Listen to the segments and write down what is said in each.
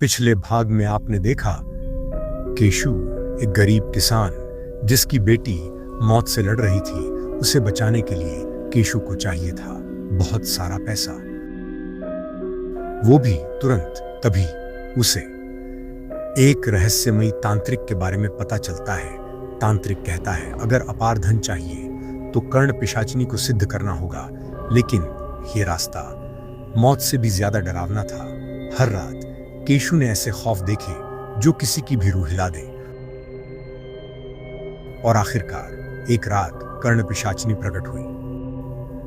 पिछले भाग में आपने देखा केशु, एक गरीब किसान जिसकी बेटी मौत से लड़ रही थी, उसे बचाने के लिए केशु को चाहिए था बहुत सारा पैसा। वो भी तुरंत। तभी उसे एक रहस्यमयी तांत्रिक के बारे में पता चलता है। तांत्रिक कहता है अगर अपार धन चाहिए तो कर्ण पिशाचिनी को सिद्ध करना होगा, लेकिन ये रास्ता मौत से भी ज्यादा डरावना था। हर रात केशु ने ऐसे खौफ देखे जो किसी की भी रूह हिला दे। और आखिरकार एक रात कर्ण पिशाचिनी प्रकट हुई।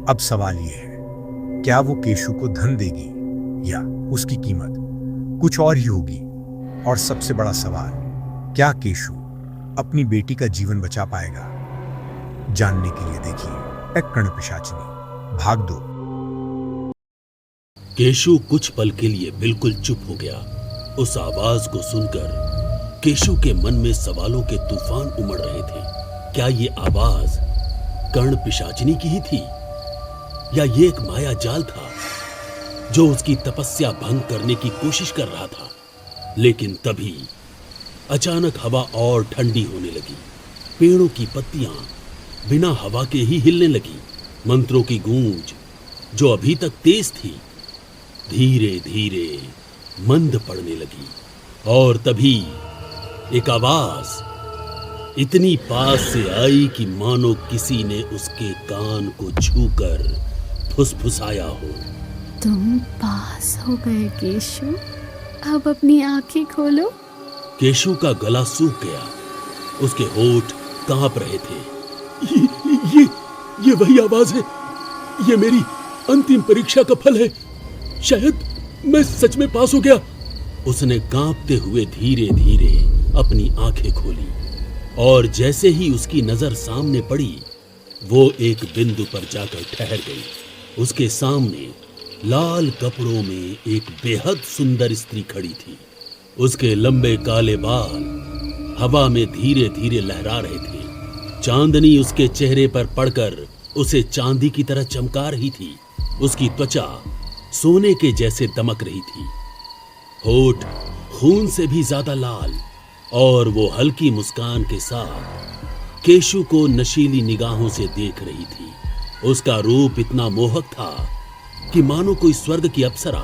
अब सवाल यह है, क्या वो केशु को धन देगी या उसकी कीमत कुछ और ही होगी? और सबसे बड़ा सवाल, क्या केशु अपनी बेटी का जीवन बचा पाएगा? जानने के लिए देखिए कर्ण पिशाचिनी भाग 2। केशु कुछ पल के लिए बिल्कुल चुप हो गया। उस आवाज को सुनकर केशु के मन में सवालों के तूफान उमड़ रहे थे। क्या ये आवाज कर्ण पिशाचिनी की ही थी या ये एक माया जाल था जो उसकी तपस्या भंग करने की कोशिश कर रहा था? लेकिन तभी अचानक हवा और ठंडी होने लगी। पेड़ों की पत्तियां बिना हवा के ही हिलने लगी। मंत्रों की गूंज जो अभी तक तेज थी धीरे धीरे मंद पड़ने लगी। और तभी एक आवाज इतनी पास से आई कि मानो किसी ने उसके कान को छूकर फुसफुसाया हो। तुम पास हो गए केशु, अब अपनी आंखें खोलो। केशु का गला सूख गया, उसके होठ कांप रहे थे। ये वही आवाज है, ये मेरी अंतिम परीक्षा का फल है। शायद मैं सच में पास हो गया। उसने कांपते हुए धीरे धीरे अपनी आंखें खोली और जैसे ही उसकी नजर सामने पड़ी वो एक बिंदु पर जाकर ठहर गई। उसके सामने लाल कपड़ों में एक बेहद सुंदर स्त्री खड़ी थी। उसके लंबे काले बाल हवा में धीरे धीरे लहरा रहे थे। चांदनी उसके चेहरे पर पड़कर उसे चांदी की तरह चमका रही थी। उसकी त्वचा सोने के जैसे दमक रही थी, होठ खून से भी ज्यादा लाल, और वो हल्की मुस्कान के साथ केशु को नशीली निगाहों से देख रही थी। उसका रूप इतना मोहक था कि मानो कोई स्वर्ग की अप्सरा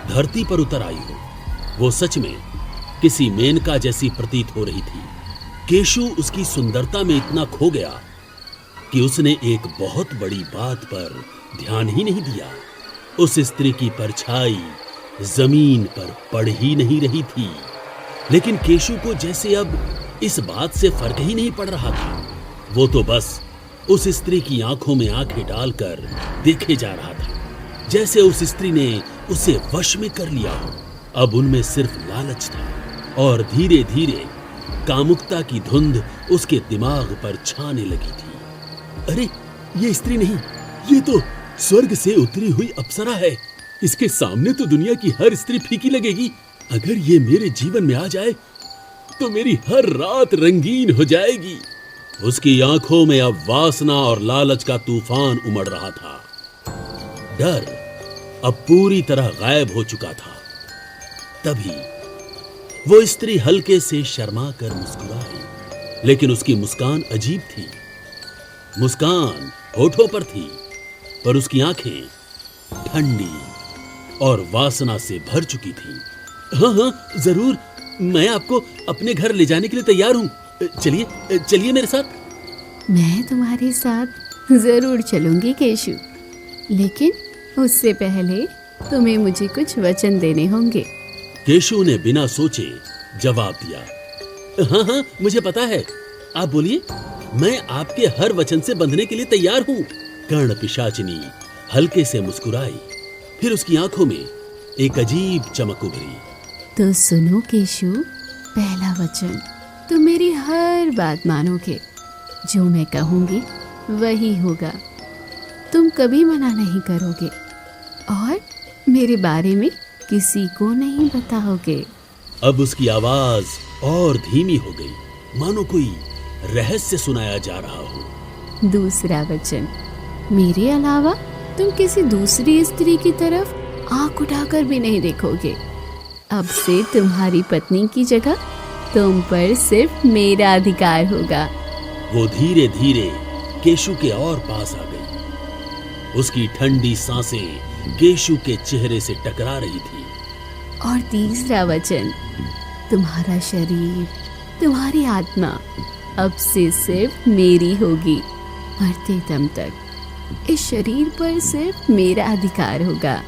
धरती पर उतर आई हो। वो सच में किसी मेनका जैसी प्रतीत हो रही थी। केशु उसकी सुंदरता में इतना खो गया कि उसने एक बहुत बड़ी बात पर ध्यान ही नहीं दिया। उस स्त्री की परछाई जमीन पर पड़ ही नहीं रही थी, लेकिन केशु को जैसे अब इस बात से फर्क ही नहीं पड़ रहा था। वो तो बस उस स्त्री की आंखों में आंखें डालकर देखे जा रहा था, जैसे उस स्त्री ने उसे वश में कर लिया हो। अब उनमें सिर्फ लालच था और धीरे धीरे कामुकता की धुंध उसके दिमाग पर छाने लगी थी। अरे ये स्त्री नहीं, ये तो स्वर्ग से उतरी हुई अप्सरा है। इसके सामने तो दुनिया की हर स्त्री फीकी लगेगी। अगर ये मेरे जीवन में आ जाए तो मेरी हर रात रंगीन हो जाएगी। उसकी आंखों में अब वासना और लालच का तूफान उमड़ रहा था। डर अब पूरी तरह गायब हो चुका था। तभी वो स्त्री हल्के से शर्मा कर मुस्कुराई, लेकिन उसकी मुस्कान अजीब थी। मुस्कान होठों पर थी, पर उसकी आंखें ठंडी और वासना से भर चुकी थी। हाँ, जरूर, मैं आपको अपने घर ले जाने के लिए तैयार हूँ। चलिए मेरे साथ। मैं तुम्हारे साथ जरूर चलूंगी केशु, लेकिन उससे पहले तुम्हें मुझे कुछ वचन देने होंगे। केशु ने बिना सोचे जवाब दिया। हाँ, मुझे पता है, आप बोलिए, मैं आपके हर वचन से बंधने के लिए तैयार हूँ। कर्ण पिशाचिनी हल्के से मुस्कुराई, फिर उसकी आंखों में एक अजीब चमक उभरी। तो सुनो केशु, पहला वचन, तुम मेरी हर बात मानोगे। जो मैं कहूँगी वही होगा। तुम कभी मना नहीं करोगे और मेरे बारे में किसी को नहीं बताओगे। अब उसकी आवाज और धीमी हो गई, मानो कोई रहस्य सुनाया जा रहा हो। दूसरा वचन, मेरे अलावा तुम किसी दूसरी स्त्री की तरफ आंख उठाकर भी नहीं देखोगे। अब से तुम्हारी पत्नी की जगह तुम पर सिर्फ मेरा अधिकार होगा। वो धीरे धीरे केशु के और पास आ गई। उसकी ठंडी सांसें केशु के चेहरे से टकरा रही थी। और तीसरा वचन, तुम्हारा शरीर, तुम्हारी आत्मा अब से सिर्फ मेरी होगी। मरते दम तक इस शरीर पर सिर्फ मेरा अधिकार होगा।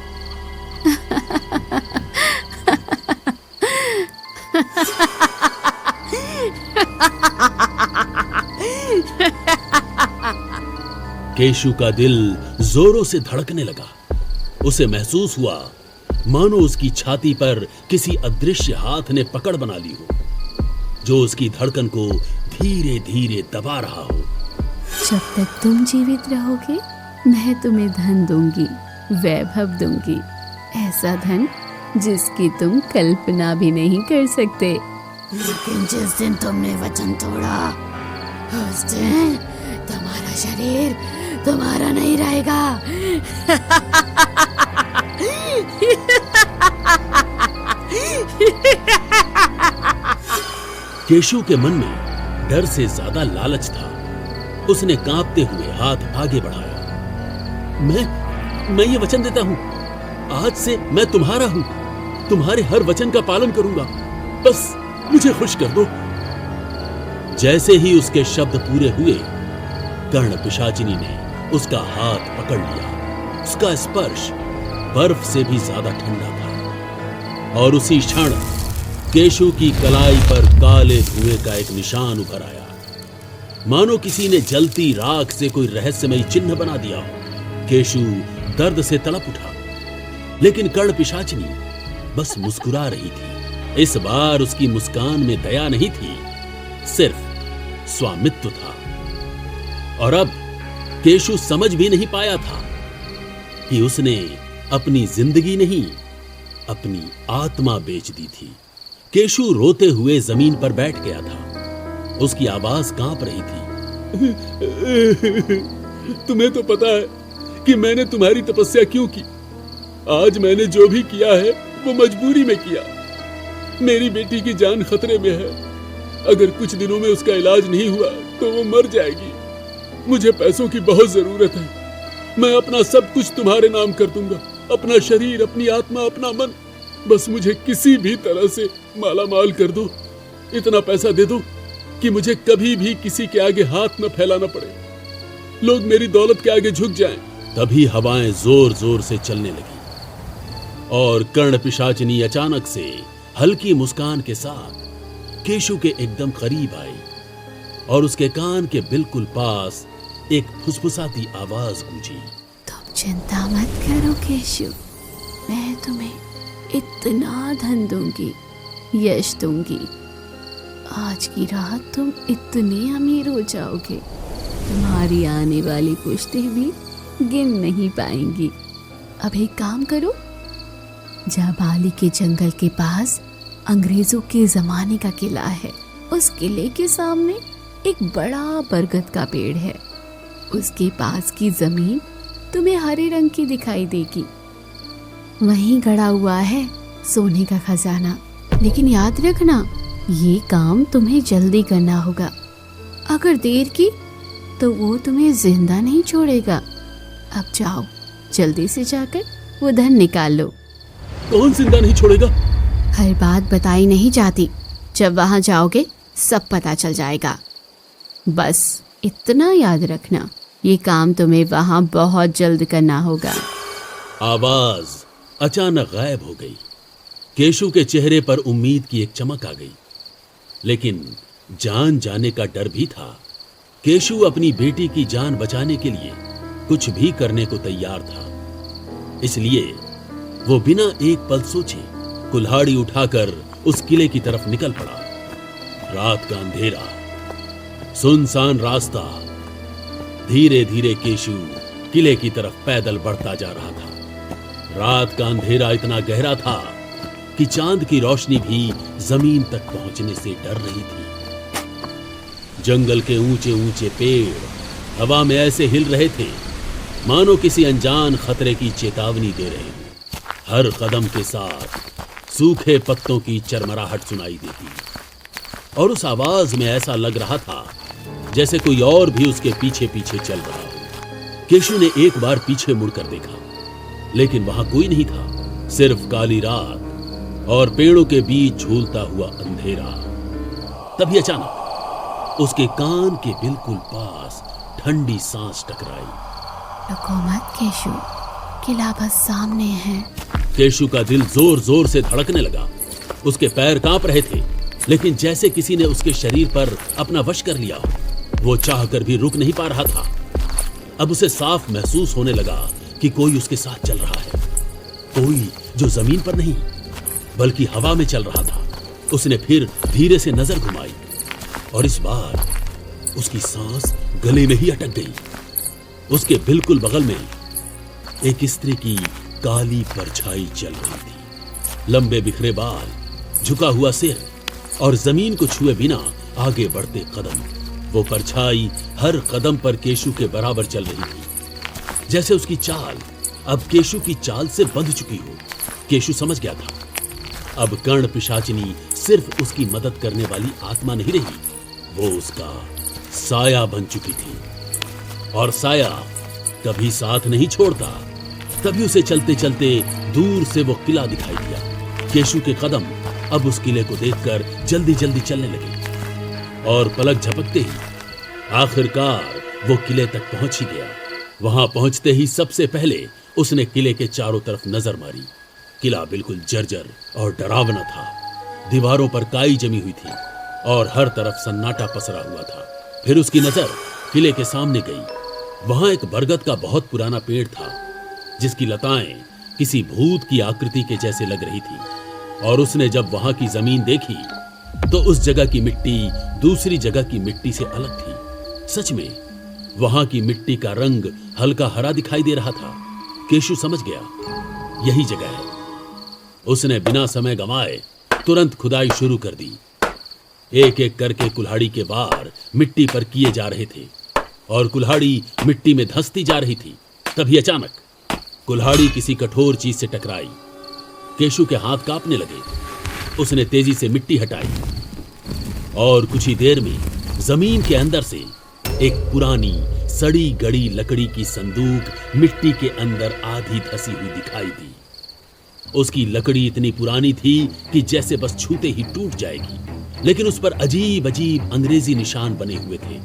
केशु का दिल जोरों से धड़कने लगा। उसे महसूस हुआ मानो उसकी छाती पर किसी अदृश्य हाथ ने पकड़ बना ली हो, जो उसकी धड़कन को धीरे धीरे दबा रहा हो। जब तक तुम जीवित रहोगे मैं तुम्हें धन दूंगी, वैभव दूंगी, ऐसा धन जिसकी तुम कल्पना भी नहीं कर सकते। लेकिन जिस दिन तुमने वचन तोड़ा, उस दिन तुम्हारा शरीर तुम्हारा नहीं रहेगा। केशु के मन में डर से ज्यादा लालच था। उसने कांपते हुए हाथ आगे बढ़ाया। मैं ये वचन देता हूं, आज से मैं तुम्हारा हूं, तुम्हारे हर वचन का पालन करूंगा, बस मुझे खुश कर दो। जैसे ही उसके शब्द पूरे हुए, कर्ण पिशाचिनी ने उसका हाथ पकड़ लिया। उसका स्पर्श बर्फ से भी ज्यादा ठंडा था और उसी क्षण केशु की कलाई पर काले धुएं का एक निशान उभर आया, मानो किसी ने जलती राख से कोई रहस्यमयी चिन्ह बना दिया हो। केशु दर्द से तड़प उठा, लेकिन कर्ण पिशाचिनी बस मुस्कुरा रही थी। इस बार उसकी मुस्कान में दया नहीं थी, सिर्फ स्वामित्व था। और अब केशु समझ भी नहीं पाया था कि उसने अपनी जिंदगी नहीं, अपनी आत्मा बेच दी थी। केशु रोते हुए जमीन पर बैठ गया था। उसकी आवाज कांप रही थी। तुम्हें तो पता है कि मैंने तुम्हारी तपस्या क्यों की। आज मैंने जो भी किया है वो मजबूरी में किया। मेरी बेटी की जान खतरे में है। अगर कुछ दिनों में उसका इलाज नहीं हुआ तो वो मर जाएगी। मुझे पैसों की बहुत जरूरत है। मैं अपना सब कुछ तुम्हारे नाम कर दूंगा, अपना शरीर, अपनी आत्मा, अपना मन। बस मुझे किसी भी तरह से माला माल कर दो। इतना पैसा दे दो कि मुझे कभी भी किसी के आगे हाथ न फैलाना पड़े, लोग मेरी दौलत के आगे झुक जाएं। तभी हवाएं जोर जोर से चलने लगी और कर्ण पिशाचिनी अचानक से हल्की मुस्कान के साथ केशु के एकदम करीब आई और उसके कान के बिल्कुल पास एक फुसफुसाती आवाज गूंजी। तुम चिंता मत करो केशु, मैं तुम्हें इतना धन दूंगी, यश दूंगी। आज की रात तुम इतने अमीर हो जाओगे, तुम्हारी आने वाली पुश्तें भी गिन नहीं पाएंगी। अब एक काम करो, जाबाली के जंगल के पास अंग्रेजों के जमाने का किला है। उस किले के सामने एक बड़ा बरगद का पेड़ है। उसके पास की जमीन तुम्हें हरे रंग की दिखाई देगी। वहीं गड़ा हुआ है सोने का खजाना। लेकिन याद रखना, ये काम तुम्हें जल्दी करना होगा। अगर देर की तो वो तुम्हें जिंदा नहीं छोड़ेगा। अब जाओ, जल्दी से जाकर वो धन निकाल लो। कौन जिंदा नहीं छोड़ेगा? हर बात बताई नहीं जाती, जब वहां जाओगे सब पता चल जाएगा। बस इतना याद रखना, ये काम तुम्हें वहां बहुत जल्द करना होगा। आवाज अचानक गायब हो गई। केशु के चेहरे पर उम्मीद की एक चमक आ गई, लेकिन जान जाने का डर भी था। केशु अपनी बेटी की जान बचाने के लिए कुछ भी करने को तैयार था। इसलिए वो बिना एक पल सोचे कुल्हाड़ी उठाकर उस किले की तरफ निकल पड़ा। रात का अंधेरा, सुनसान रास्ता। धीरे धीरे केशु किले की तरफ पैदल बढ़ता जा रहा था। रात का अंधेरा इतना गहरा था कि चांद की रोशनी भी जमीन तक पहुंचने से डर रही थी। जंगल के ऊंचे ऊंचे पेड़ हवा में ऐसे हिल रहे थे मानो किसी अनजान खतरे की चेतावनी दे रहे हों। हर कदम के साथ सूखे पत्तों की चरमराहट सुनाई देती और उस आवाज में ऐसा लग रहा था जैसे कोई और भी उसके पीछे पीछे चल रहा हो। केशु ने एक बार पीछे मुड़कर देखा, लेकिन वहां कोई नहीं था, सिर्फ काली रात और पेड़ों के बीच झूलता हुआ अंधेरा। तभी अचानक उसके कान के बिल्कुल पास ठंडी सांस टकराई। रुको मत केशु, किला बस सामने है। केशु का दिल जोर जोर से धड़कने लगा। उसके पैर कांप रहे थे, लेकिन जैसे किसी ने उसके शरीर पर अपना वश कर लिया हो। वो चाहकर भी रुक नहीं पा रहा था। अब उसे साफ महसूस होने लगा कि कोई उसके साथ चल रहा है, कोई जो जमीन पर नहीं बल्कि हवा में चल रहा था। उसने फिर धीरे से नजर घुमाई और इस बार उसकी सांस गले में ही अटक गई। उसके बिल्कुल बगल में एक स्त्री की काली परछाई चल रही थी। लंबे बिखरे बाल, झुका हुआ सिर और जमीन को छुए बिना आगे बढ़ते कदम। वो परछाई हर कदम पर केशु के बराबर चल रही थी, जैसे उसकी चाल अब केशु की चाल से बंध चुकी हो। केशु समझ गया था अब कर्ण पिशाचिनी सिर्फ उसकी मदद करने वाली आत्मा नहीं रही, वो उसका साया बन चुकी थी। और साया कभी साथ नहीं छोड़ता। तभी उसे चलते चलते दूर से वो किला दिखाई दिया। केशु के कदम अब उस किले को देखकर जल्दी जल्दी चलने लगे और पलक झपकते ही आखिरकार वो किले तक पहुंच ही गया। वहां पहुंचते ही सबसे पहले उसने किले के चारों तरफ नजर मारी। किला बिल्कुल जर्जर और डरावना था। दीवारों पर काई जमी हुई थी और हर तरफ सन्नाटा पसरा हुआ था। फिर उसकी नजर किले के सामने गई। वहां एक बरगद का बहुत पुराना पेड़ था, जिसकी लताएं किसी भूत की आकृति के जैसे लग रही थी। और उसने जब वहां की जमीन देखी तो उस जगह की मिट्टी दूसरी जगह की मिट्टी से अलग थी। सच में वहां की मिट्टी का रंग हल्का हरा दिखाई दे रहा था। केशु समझ गया यही जगह है। उसने बिना समय गंवाए तुरंत खुदाई शुरू कर दी। एक एक करके कुल्हाड़ी के वार मिट्टी पर किए जा रहे थे और कुल्हाड़ी मिट्टी में धंसती जा रही थी। तभी अचानक कुल्हाड़ी किसी कठोर चीज से टकराई। केशु के हाथ कांपने लगे। उसने तेजी से मिट्टी हटाई और कुछ ही देर में जमीन के अंदर से एक पुरानी सड़ी गड़ी लकड़ी की संदूक मिट्टी के अंदर आधी धसी हुई दिखाई दी। उसकी लकड़ी इतनी पुरानी थी कि जैसे बस छूते ही टूट जाएगी, लेकिन उस पर अजीब अजीब अंग्रेजी निशान बने हुए थे,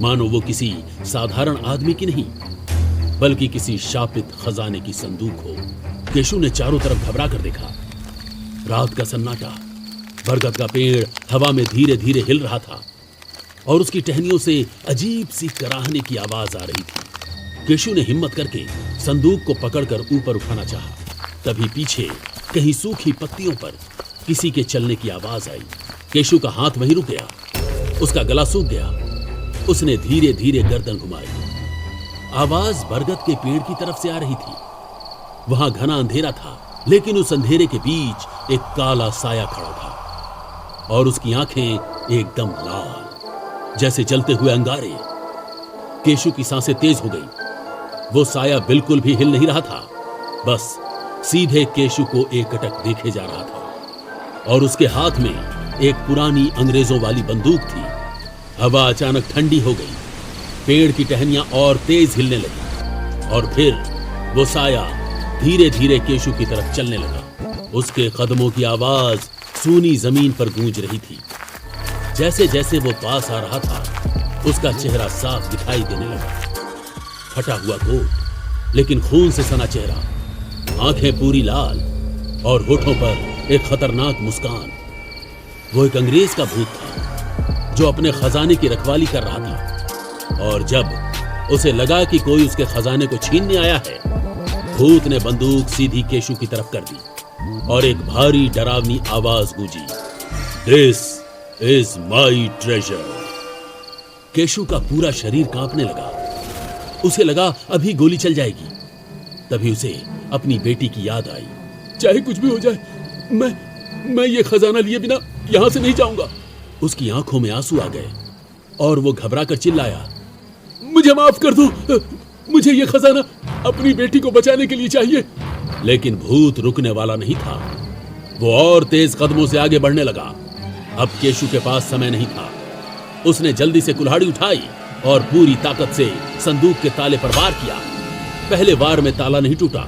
मानो वो किसी साधारण आदमी की नहीं बल्कि किसी शापित खजाने की संदूक हो। केशु ने चारों तरफ घबरा कर देखा। रात का सन्नाटा, बरगद का पेड़ हवा में धीरे धीरे हिल रहा था और उसकी टहनियों से अजीब सी कराहने की आवाज आ रही थी। केशु ने हिम्मत करके संदूक को पकड़कर ऊपर उठाना चाहा। तभी पीछे कहीं सूखी पत्तियों पर किसी के चलने की आवाज आई। केशु का हाथ वहीं रुक गया, उसका गला सूख गया। उसने धीरे धीरे गर्दन घुमाई। आवाज बरगद के पेड़ की तरफ से आ रही थी। वहां घना अंधेरा था, लेकिन उस अंधेरे के बीच एक काला साया खड़ा था और उसकी आंखें एकदम लाल जैसे जलते हुए अंगारे। केशु की सांसें तेज हो गई। वो साया बिल्कुल भी हिल नहीं रहा था, बस सीधे केशु को एकटक देखे जा रहा था और उसके हाथ में एक पुरानी अंग्रेजों वाली बंदूक थी। हवा अचानक ठंडी हो गई। पेड़ की टहनियां और तेज हिलने लगी और फिर वो साया धीरे धीरे केशु की तरफ चलने लगा। उसके कदमों की आवाज सूनी जमीन पर गूंज रही थी। जैसे जैसे वो पास आ रहा था, उसका चेहरा साफ दिखाई देने लगा। फटा हुआ कोट, लेकिन खून से सना चेहरा, आंखें पूरी लाल और होठों पर एक खतरनाक मुस्कान। वो एक अंग्रेज का भूत था जो अपने खजाने की रखवाली कर रहा था। और जब उसे लगा कि कोई उसके खजाने को छीनने आया है, भूत ने बंदूक सीधी केशु की तरफ कर दी और एक भारी डरावनी आवाज गूंजी, this is my treasure. Keshu का पूरा शरीर कांपने लगा। उसे लगा अभी गोली चल जाएगी। तभी उसे अपनी बेटी की याद आई। चाहे कुछ भी हो जाए, मैं ये खजाना लिए बिना यहां से नहीं जाऊंगा। उसकी आंखों में आंसू आ गए और वो घबराकर चिल्लाया, मुझे माफ कर दो, मुझे ये खजाना अपनी बेटी को बचाने के लिए चाहिए। लेकिन भूत रुकने वाला नहीं था। वो और तेज कदमों से आगे बढ़ने लगा। अब केशु के पास समय नहीं था। उसने जल्दी से कुल्हाड़ी उठाई और पूरी ताकत से संदूक के ताले पर वार किया। पहले वार में ताला नहीं टूटा।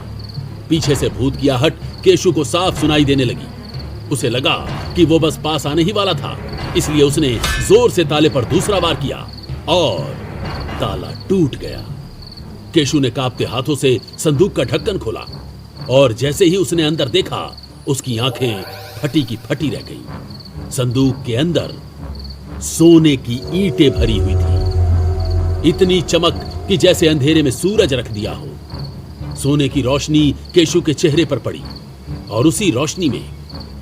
पीछे से भूत की आहट केशु को साफ सुनाई देने लगी। उसे लगा कि वो बस पास आने ही वाला था, इसलिए उसने जोर से ताले पर दूसरा वार किया और ताला टूट गया। केशु ने कांपते हाथों से संदूक का ढक्कन खोला और जैसे ही उसने अंदर देखा, उसकी आंखें फटी की फटी रह गईं। संदूक के अंदर सोने की ईंटें भरी हुई थी, इतनी चमक कि जैसे अंधेरे में सूरज रख दिया हो। सोने की रोशनी केशु के चेहरे पर पड़ी और उसी रोशनी में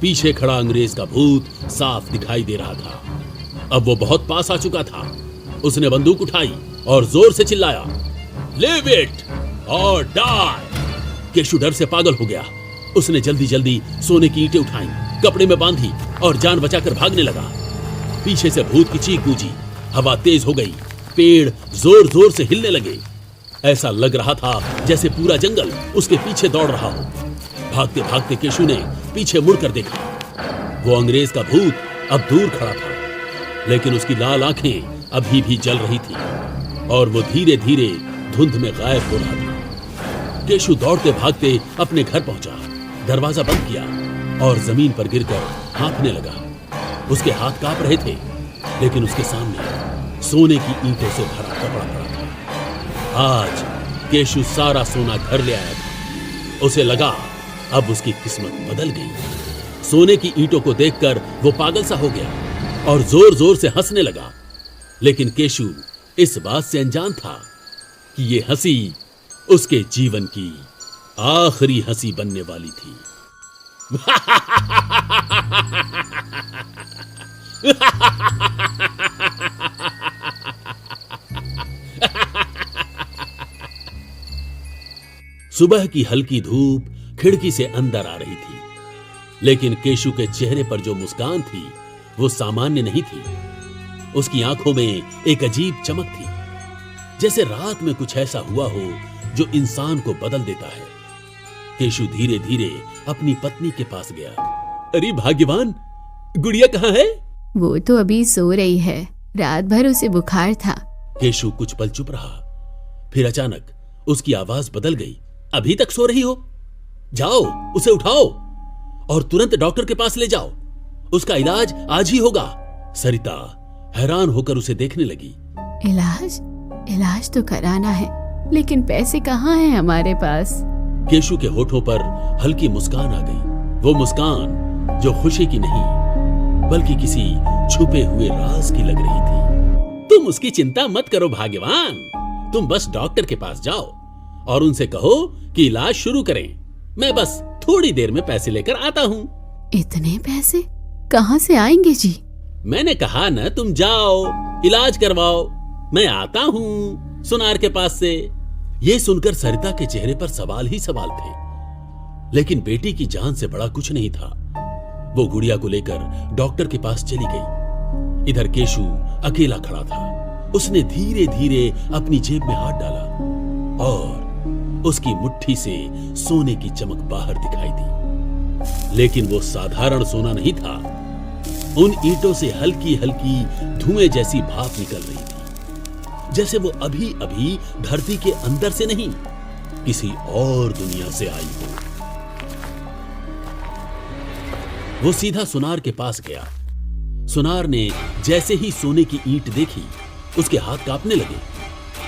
पीछे खड़ा अंग्रेज का भूत साफ दिखाई दे रहा था। अब वो बहुत पास आ चुका था। उसने बंदूक उठाई और जोर से चिल्लाया, लिव इट और डाई। केशु डर से पागल हो गया। उसने जल्दी जल्दी सोने की ईंटें उठाई, कपड़े में बांधी और जान बचाकर भागने लगा। पीछे से भूत की चीख गूंजी, हवा तेज हो गई, पेड़ जोर जोर से हिलने लगे। ऐसा लग रहा था जैसे पूरा जंगल उसके पीछे दौड़ रहा हो। भागते भागते केशु ने पीछे मुड़कर देखा। वो अंग्रेज का भूत अब दूर खड़ा था, लेकिन उसकी लाल आंखें अभी भी जल रही थी और वो धीरे धीरे धुंध में गायब हो रहा था। केशु दौड़ते भागते अपने घर पहुंचा, दरवाजा बंद किया और जमीन पर गिरकर हाँफने लगा। उसके हाथ कांप रहे थे, लेकिन उसके सामने सोने की ईंटों से भरा कपड़ा पड़ा था। आज केशु सारा सोना घर ले आया था। उसे लगा अब उसकी किस्मत बदल गई। सोने की ईंटों को देखकर वो पागल सा हो गया और जोर जोर से हंसने लगा। लेकिन केशु इस बात से अनजान था कि ये हंसी उसके जीवन की आखिरी हंसी बनने वाली थी। सुबह की हल्की धूप खिड़की से अंदर आ रही थी, लेकिन केशु के चेहरे पर जो मुस्कान थी वो सामान्य नहीं थी। उसकी आंखों में एक अजीब चमक थी, जैसे रात में कुछ ऐसा हुआ हो जो इंसान को बदल देता है। केशु धीरे धीरे अपनी पत्नी के पास गया। अरे भाग्यवान, गुड़िया कहाँ है? वो तो अभी सो रही है, रात भर उसे बुखार था। केशु कुछ पल चुप रहा, फिर अचानक उसकी आवाज बदल गई। अभी तक सो रही हो? जाओ उसे उठाओ और तुरंत डॉक्टर के पास ले जाओ। उसका इलाज आज ही होगा। सरिता हैरान होकर उसे देखने लगी। इलाज तो कराना है, लेकिन पैसे कहाँ हैं हमारे पास? केशु के होठों पर हल्की मुस्कान आ गई। वो मुस्कान जो खुशी की नहीं, बल्कि किसी छुपे हुए राज की लग रही थी। तुम उसकी चिंता मत करो भाग्यवान, तुम बस डॉक्टर के पास जाओ और उनसे कहो कि इलाज शुरू करें। मैं बस थोड़ी देर में पैसे लेकर आता हूँ। इतने पैसे कहाँ से आएंगे जी? मैंने कहा ना, तुम जाओ इलाज करवाओ, मैं आता हूँ सुनार के पास से। ये सुनकर सरिता के चेहरे पर सवाल ही सवाल थे, लेकिन बेटी की जान से बड़ा कुछ नहीं था। वो गुड़िया को लेकर डॉक्टर के पास चली गई। इधर केशु अकेला खड़ा था। उसने धीरे धीरे अपनी जेब में हाथ डाला और उसकी मुट्ठी से सोने की चमक बाहर दिखाई दी, लेकिन वो साधारण सोना नहीं था। उन ईंटों से हल्की हल्की धुएं जैसी भाप निकल रही थी, जैसे वो अभी अभी धरती के अंदर से नहीं, किसी और दुनिया से आई हो। वो सीधा सुनार के पास गया। सुनार ने जैसे ही सोने की ईंट देखी, उसके हाथ कांपने लगे।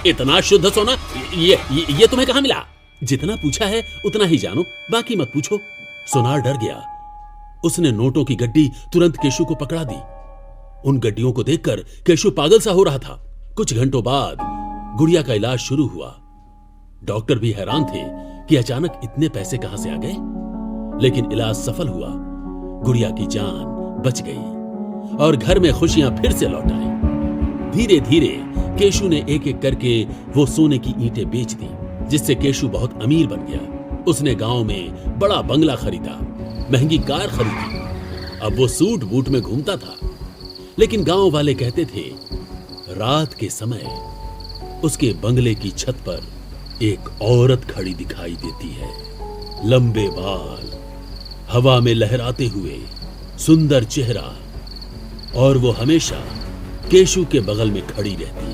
इतना शुद्ध सोना ये तुम्हें कहां मिला? जितना पूछा है उतना ही जानो, बाकी मत पूछो। सुनार डर गया। उसने नोटों की गड्डी तुरंत केशु को पकड़ा दी। उन गड्डियों को देखकर केशु पागल सा हो रहा था। कुछ घंटों बाद गुड़िया का इलाज शुरू हुआ। डॉक्टर भी हैरान थे कि अचानक इतने पैसे कहां से आ गए, लेकिन इलाज सफल हुआ। गुड़िया की जान बच गई और घर में खुशियां फिर से लौट आई। धीरे धीरे केशु ने एक एक करके वो सोने की ईंटें बेच दी, जिससे केशु बहुत अमीर बन गया। उसने गांव में बड़ा बंगला खरीदा, महंगी कार खरीदी। अब वो सूट बूट में घूमता था, लेकिन गांव वाले कहते थे रात के समय उसके बंगले की छत पर एक औरत खड़ी दिखाई देती है। लंबे बाल, हवा में लहराते हुए सुंदर चेहरा, और वो हमेशा केशु के बगल में खड़ी रहती।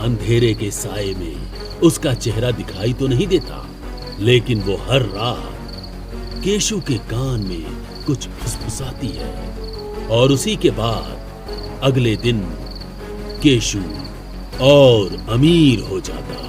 अंधेरे के साए में उसका चेहरा दिखाई तो नहीं देता, लेकिन वो हर रात केशु के कान में कुछ फुसफुसाती है। और उसी के बाद अगले दिन केशु और अमीर हो जाता।